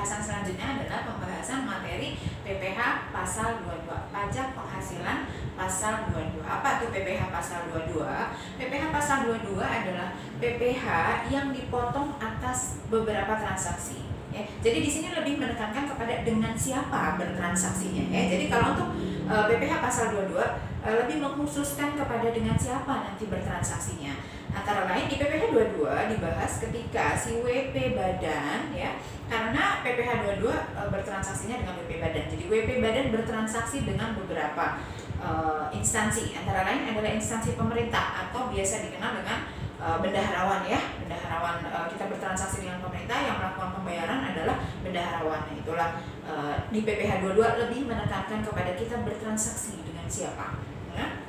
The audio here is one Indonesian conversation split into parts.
pembahasan selanjutnya adalah pembahasan materi PPh pasal 22, pajak penghasilan pasal 22. Apa tuh PPh pasal 22? PPh pasal 22 adalah PPh yang dipotong atas beberapa transaksi. Ya, jadi di sini lebih menekankan kepada dengan siapa bertransaksinya. Ya, jadi kalau untuk PPh pasal 22 lebih mengkhususkan kepada dengan siapa nanti bertransaksinya. Antara lain di PPh 22 dibahas ketika si WP badan, ya, karena PPh 22 bertransaksinya dengan WP badan. Jadi WP badan bertransaksi dengan beberapa instansi, antara lain adalah instansi pemerintah atau biasa dikenal dengan bendaharawan, ya. Bendaharawan, kita bertransaksi dengan pemerintah, yang melakukan pembayaran adalah bendaharawan. Nah, itulah di PPh 22 lebih menekankan kepada kita bertransaksi dengan siapa. Ya.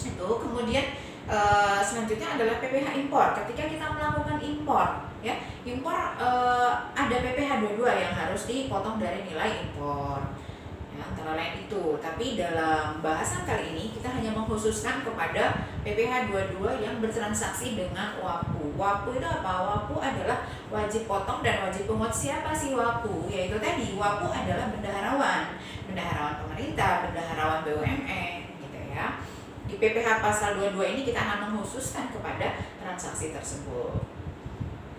Itu kemudian selanjutnya adalah PPh impor. Ketika kita melakukan impor, ya, impor ada PPh 22 yang harus dipotong dari nilai impor. Ya, antara lain itu. Tapi dalam bahasan kali ini kita hanya mengkhususkan kepada PPh 22 yang bertransaksi dengan WAPU. WAPU itu apa? WAPU adalah wajib potong dan wajib pungut. Siapa sih WAPU? Yaitu tadi WAPU adalah bendaharawan, bendaharawan pemerintah, bendaharawan BUMN, gitu ya. Di PPh pasal 22 ini kita akan mengkhususkan kepada transaksi tersebut.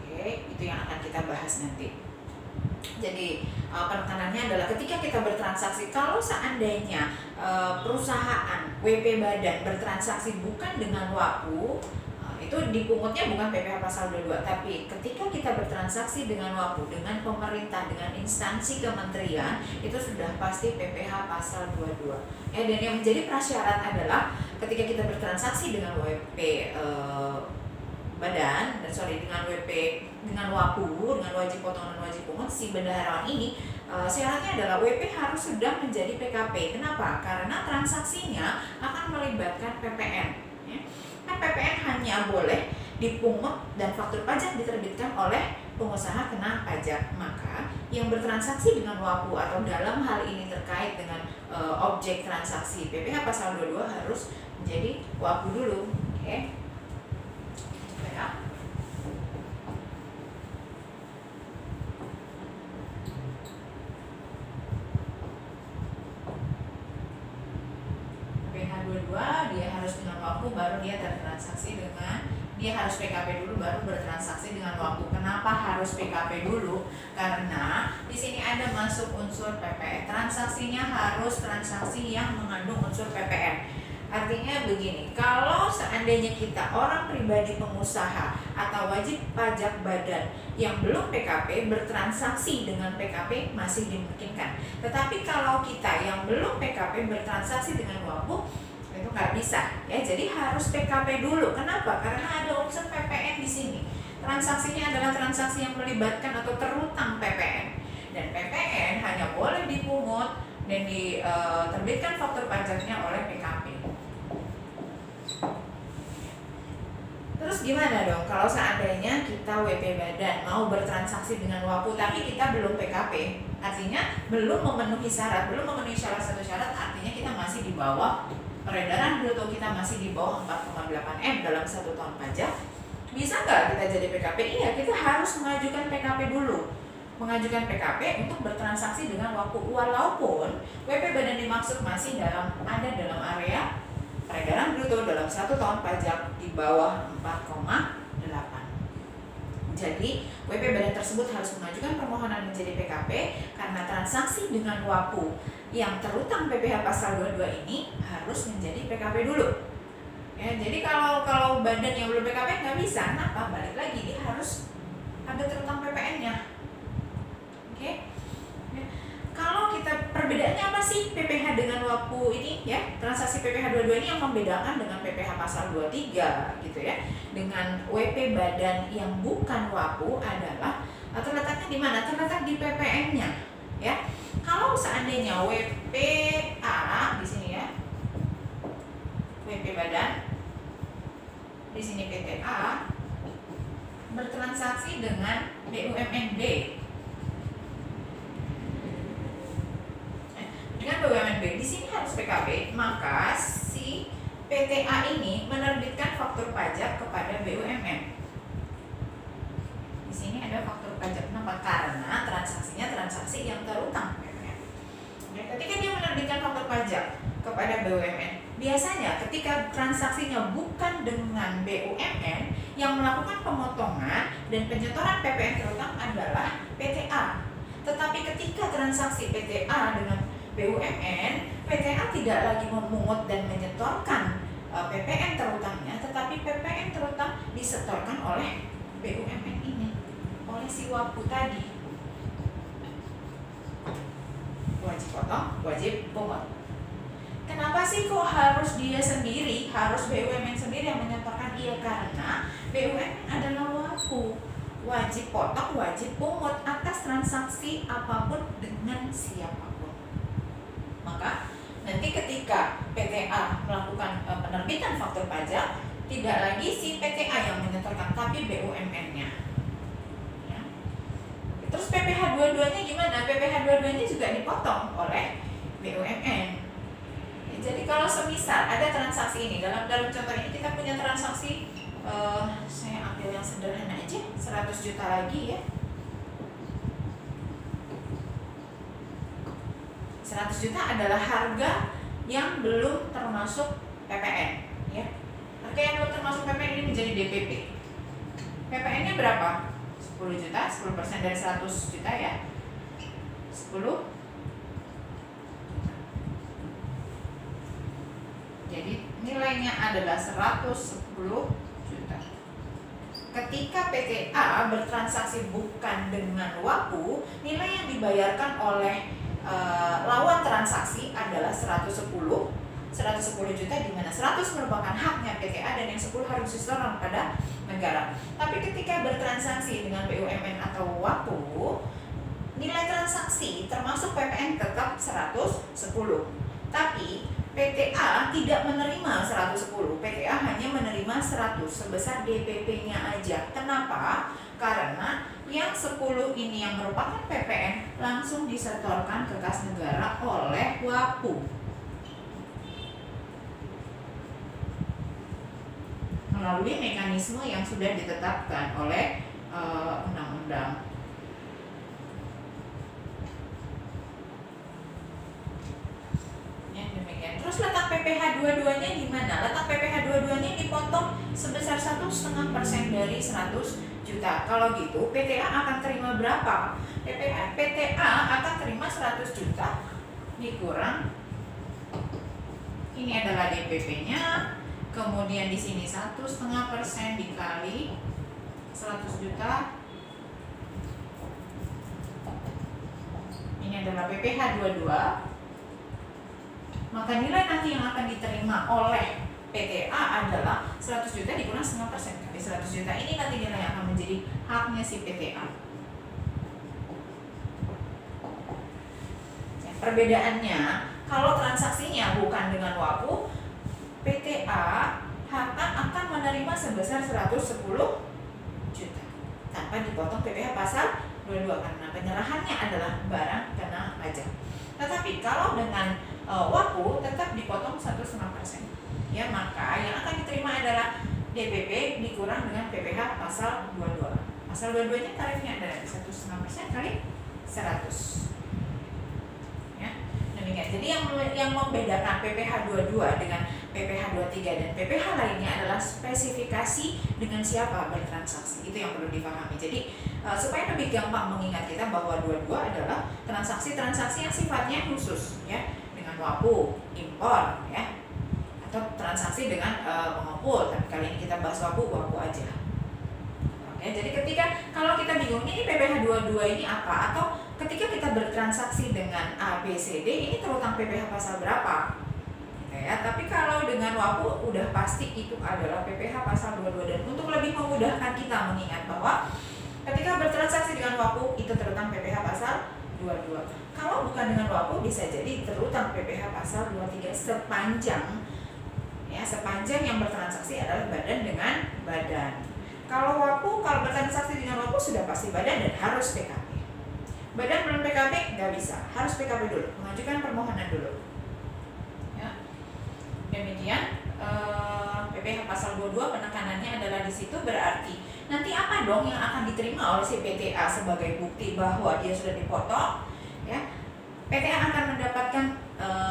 Oke, itu yang akan kita bahas nanti. Jadi penekanannya adalah ketika kita bertransaksi, kalau seandainya perusahaan WP badan bertransaksi bukan dengan WAPU, itu dipungutnya bukan PPh pasal 22, tapi ketika kita bertransaksi dengan WAPU, dengan pemerintah, dengan instansi kementerian, itu sudah pasti PPh pasal 22. Dan yang menjadi prasyarat adalah ketika kita bertransaksi dengan WP badan, dengan WP, dengan WAPU, dengan wajib potong dan wajib pungut, si bendaharawan ini syaratnya adalah WP harus sudah menjadi PKP. Kenapa? Karena transaksinya akan melibatkan PPN, ya. Nah, PPN hanya boleh dipungut dan faktur pajak diterbitkan oleh pengusaha kena pajak. Maka yang bertransaksi dengan WAPU atau dalam hal ini terkait dengan objek transaksi PPh pasal 22 harus menjadi WAPU dulu. Oke. Ya. PPh 22 dia harus dengan WAPU, baru dia tertransaksi dengan, dia harus PKP dulu baru bertransaksi dengan WAPU. Kenapa harus PKP dulu? Karena di sini ada masuk unsur PPN. Transaksinya harus transaksi yang mengandung unsur PPN. Artinya begini, kalau seandainya kita orang pribadi pengusaha atau wajib pajak badan yang belum PKP bertransaksi dengan PKP masih dimungkinkan. Tetapi kalau kita yang belum PKP bertransaksi dengan WAPU, itu nggak bisa, ya. Jadi harus PKP dulu. Kenapa? Karena ada unsur PPN di sini. Transaksinya adalah transaksi yang melibatkan atau terutang PPN, dan PPN hanya boleh dipungut dan diterbitkan faktur pajaknya oleh PKP. Terus gimana dong kalau seandainya kita WP badan mau bertransaksi dengan WAPU tapi kita belum PKP? Artinya belum memenuhi syarat, satu syarat, artinya kita masih di bawah peredaran bruto, kita masih di bawah 4,8 M dalam 1 tahun pajak. Bisa nggak kita jadi PKP? Iya, kita harus mengajukan PKP dulu. Mengajukan PKP untuk bertransaksi dengan WAPU, walaupun WP badan dimaksud masih ada dalam area peredaran bruto dalam 1 tahun pajak di bawah 4,8. Jadi WP badan tersebut harus mengajukan permohonan menjadi PKP karena transaksi dengan WAPU yang terutang PPh pasal 22 ini harus menjadi PKP dulu. Ya, jadi kalau badan yang belum PKP nggak bisa. Kenapa? Balik lagi, dia harus ada terutang PPN-nya. Oke. Ya. Kalau kita perbedaannya apa sih PPh dengan WAPU ini, ya? Transaksi PPh 22 ini yang membedakan dengan PPh pasal 23 gitu ya. Dengan WP badan yang bukan WAPU adalah terletaknya di mana? Terletak di PPN-nya, ya. Kalau seandainya WPA di sini, ya. WP badan di sini PTA bertransaksi dengan BUMN-B. Dengan BUMN-B di sini harus PKP, maka si PTA ini menerbitkan faktur pajak kepada BUMN. Di sini ada faktur pajak. Kenapa? Karena transaksinya transaksi yang terutang PPN. Ya, ketika dia menerbitkan faktur pajak kepada BUMN, biasanya ketika transaksinya bukan dengan BUMN, yang melakukan pemotongan dan penyetoran PPN terutang adalah PTA. Tetapi ketika transaksi PTA dengan BUMN, PTA tidak lagi memungut dan menyetorkan PPN terutangnya, tetapi PPN terutang disetorkan oleh BUMN ini, oleh si WAPU tadi. Wajib potong, wajib pungut. Kenapa sih kok harus dia sendiri, harus BUMN sendiri yang menyetorkan? Iya, karena BUMN adalah WAPU, wajib potong, wajib pungut atas transaksi apapun dengan siapapun. Maka nanti ketika PTA melakukan penerbitan faktur pajak, tidak lagi si PTA yang menyetorkan, tapi BUMN-nya. Ya. Terus PPh 22-nya gimana? PPh 22-nya juga dipotong oleh BUMN. Ya, jadi kalau semisal ada transaksi ini, dalam contoh ini kita punya transaksi, saya ambil yang sederhana aja, 100 juta lagi ya. 100 juta adalah harga yang belum termasuk PPN, ya. Harga yang belum termasuk PPN ini menjadi DPP. PPN-nya berapa? 10 juta, 10% dari 100 juta ya. 10. Jadi nilainya adalah 110 juta. Ketika PTA bertransaksi bukan dengan WAPU, nilai yang dibayarkan oleh lawan transaksi adalah 110 juta, di mana 100 merupakan haknya PTA dan yang 10 harus disetorkan pada negara. Tapi ketika bertransaksi dengan BUMN atau WAPU, nilai transaksi termasuk PPN tetap 110. Tapi PTA tidak menerima 110, PTA hanya menerima 100 sebesar DPP-nya aja. Kenapa? Karena yang 10 ini yang merupakan PPN langsung disetorkan ke kas negara oleh WAPU melalui mekanisme yang sudah ditetapkan oleh undang-undang. Ya, demikian. Terus letak PPh 22-nya di mana? Letak PPh 22-nya dipotong sebesar 1,5% dari 100 juta. Kalau gitu PTA akan terima berapa? PTA akan terima 100 juta dikurang, ini adalah DPP-nya, kemudian di sini 1,5% dikali 100 juta, ini adalah PPh 22. Maka nilai nanti yang akan diterima oleh PTA adalah 100 juta dikurang 0,5% kali 100 juta. Ini nanti nilai yang akan menjadi haknya si PTA. Ya, perbedaannya, kalau transaksinya bukan dengan WAPU, PTA akan menerima sebesar 110 juta tanpa dipotong PPh pasal 22 karena penyerahannya adalah barang kena pajak. Tetapi kalau dengan WAPU tetap dipotong 1,5%. Ya, maka yang akan diterima adalah DPP dikurang dengan PPh pasal 22. Pasal 22-nya tarifnya adalah 1,5% kali 100. Ya, demikian. Jadi yang membedakan PPh 22 dengan PPh 23 dan PPh lainnya adalah spesifikasi dengan siapa bertransaksi. Itu yang perlu dipahami. Jadi supaya lebih gampang mengingat kita bahwa 22 adalah transaksi-transaksi yang sifatnya khusus, ya, dengan WAPU, impor, ya, atau transaksi dengan pengepul. Tapi kali ini kita bahas WAPU aja. Oke, jadi kalau kita bingung ini PPh 22 ini apa, atau ketika kita bertransaksi dengan A, B, C, D, ini terutang PPh pasal berapa? Ya, tapi kalau dengan WAPU udah pasti itu adalah PPh pasal 22. Dan untuk lebih memudahkan kita mengingat bahwa ketika bertransaksi dengan WAPU itu terutang PPh pasal 22. Kalau bukan dengan WAPU bisa jadi terutang PPh pasal 23 sepanjang yang bertransaksi adalah badan dengan badan. Kalau bertransaksi dengan WAPU sudah pasti badan dan harus PKP. Badan belum PKP nggak bisa, harus PKP dulu, mengajukan permohonan dulu. Ya. Demikian PPh pasal 22 penekanannya adalah di situ, berarti Nanti apa dong yang akan diterima oleh si PTA sebagai bukti bahwa dia sudah dipotong? Ya, PTA akan mendapatkan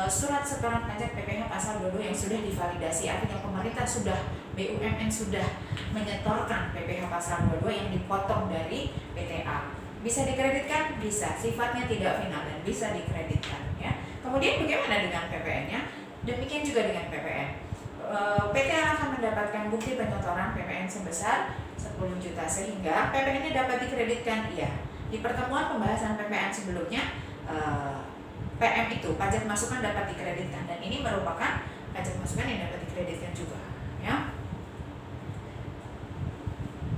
surat setoran pajak PPh pasal 22 yang sudah divalidasi. Artinya pemerintah sudah, BUMN sudah menyetorkan PPh pasal 22 yang dipotong dari PTA. Bisa dikreditkan? Bisa. Sifatnya tidak final dan bisa dikreditkan. Ya. Kemudian bagaimana dengan PPN-nya? Demikian juga dengan PPN. PTA akan mendapatkan bukti penyetoran PPN sebesar 10 juta sehingga PPN-nya dapat dikreditkan. Iya. Di pertemuan pembahasan PPN sebelumnya, PM itu pajak masukan dapat dikreditkan dan ini merupakan pajak masukan yang dapat dikreditkan juga. Ya.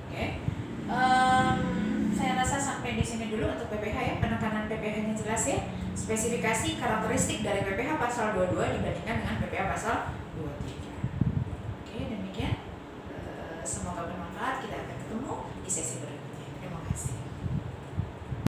Oke. Saya rasa sampai di sini dulu untuk PPh ya. Penekanan PPh-nya jelas ya. Spesifikasi karakteristik dari PPh pasal 22 dibandingkan dengan PPh pasal 23. Oke, demikian. Semoga bermanfaat. Kita akan ketemu di sesi berikutnya.